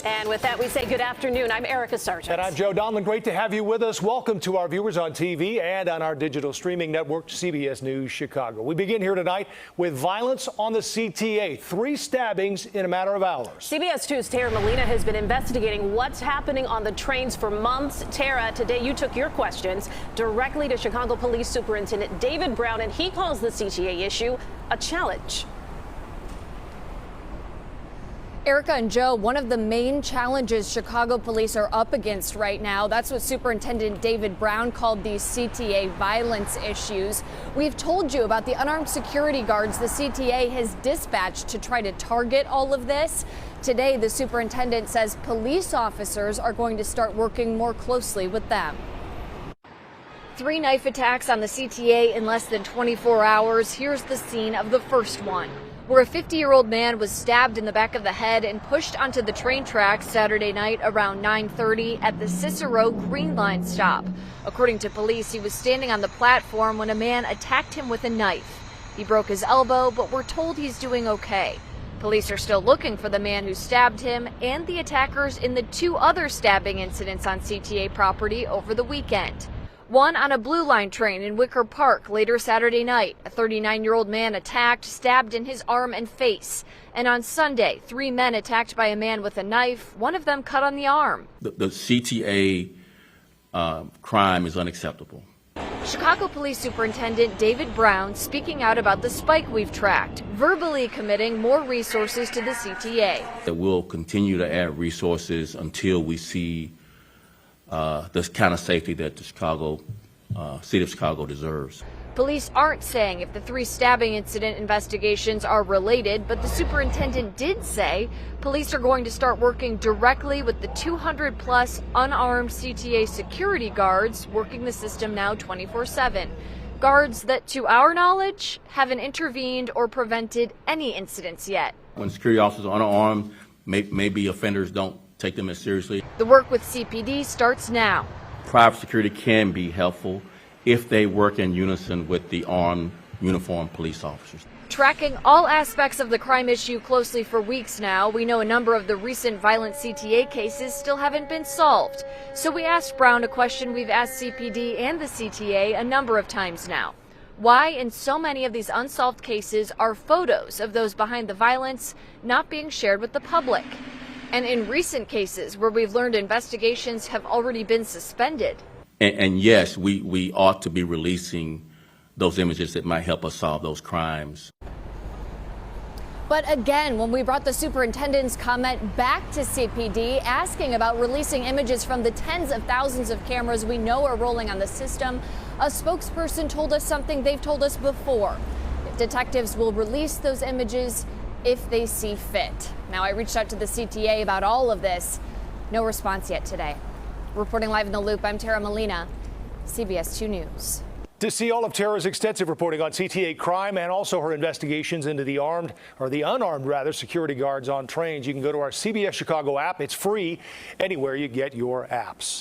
And with that, we say good afternoon. I'm Erica Sargent. And I'm Joe Donlin. Great to have you with us. Welcome to our viewers on TV and on our digital streaming network, CBS News Chicago. We begin here tonight with violence on the CTA. 3 stabbings in a matter of hours. CBS 2's Tara Molina has been investigating what's happening on the trains for months. Tara, today you took your questions directly to Chicago Police Superintendent David Brown, and he calls the CTA issue a challenge. Erica and Joe, one of the main challenges Chicago police are up against right now, that's what Superintendent David Brown called these CTA violence issues. We've told you about the unarmed security guards the CTA has dispatched to try to target all of this. Today, the superintendent says police officers are going to start working more closely with them. 3 knife attacks on the CTA in less than 24 hours. Here's the scene of the first one, where a 50-year-old man was stabbed in the back of the head and pushed onto the train tracks Saturday night around 9:30 at the Cicero Green Line stop. According to police, he was standing on the platform when a man attacked him with a knife. He broke his elbow, but we're told he's doing okay. Police are still looking for the man who stabbed him and the attackers in the 2 other stabbing incidents on CTA property over the weekend. One on a Blue Line train in Wicker Park later Saturday night. A 39-year-old man attacked, stabbed in his arm and face. And on Sunday, 3 men attacked by a man with a knife, one of them cut on the arm. The CTA crime is unacceptable. Chicago Police Superintendent David Brown speaking out about the spike we've tracked, verbally committing more resources to the CTA. That we'll continue to add resources until we see this kind of safety that the city of Chicago deserves. Police aren't saying if the 3 stabbing incident investigations are related, but the superintendent did say police are going to start working directly with the 200-plus unarmed CTA security guards working the system now 24/7. Guards that, to our knowledge, haven't intervened or prevented any incidents yet. When security officers are unarmed, maybe offenders don't take them as seriously. The work with CPD starts now. Private security can be helpful if they work in unison with the armed, uniformed police officers. Tracking all aspects of the crime issue closely for weeks now, we know a number of the recent violent CTA cases still haven't been solved. So we asked Brown a question we've asked CPD and the CTA a number of times now. Why in so many of these unsolved cases are photos of those behind the violence not being shared with the public? And in recent cases where we've learned investigations have already been suspended. And yes, we ought to be releasing those images that might help us solve those crimes. But again, when we brought the superintendent's comment back to CPD asking about releasing images from the tens of thousands of cameras we know are rolling on the system, a spokesperson told us something they've told us before. Detectives will release those images if they see fit. Now, I reached out to the CTA about all of this. No response yet today. Reporting live in the Loop, I'm Tara Molina, CBS 2 News. To see all of Tara's extensive reporting on CTA crime and also her investigations into the unarmed security guards on trains, you can go to our CBS Chicago app. It's free anywhere you get your apps.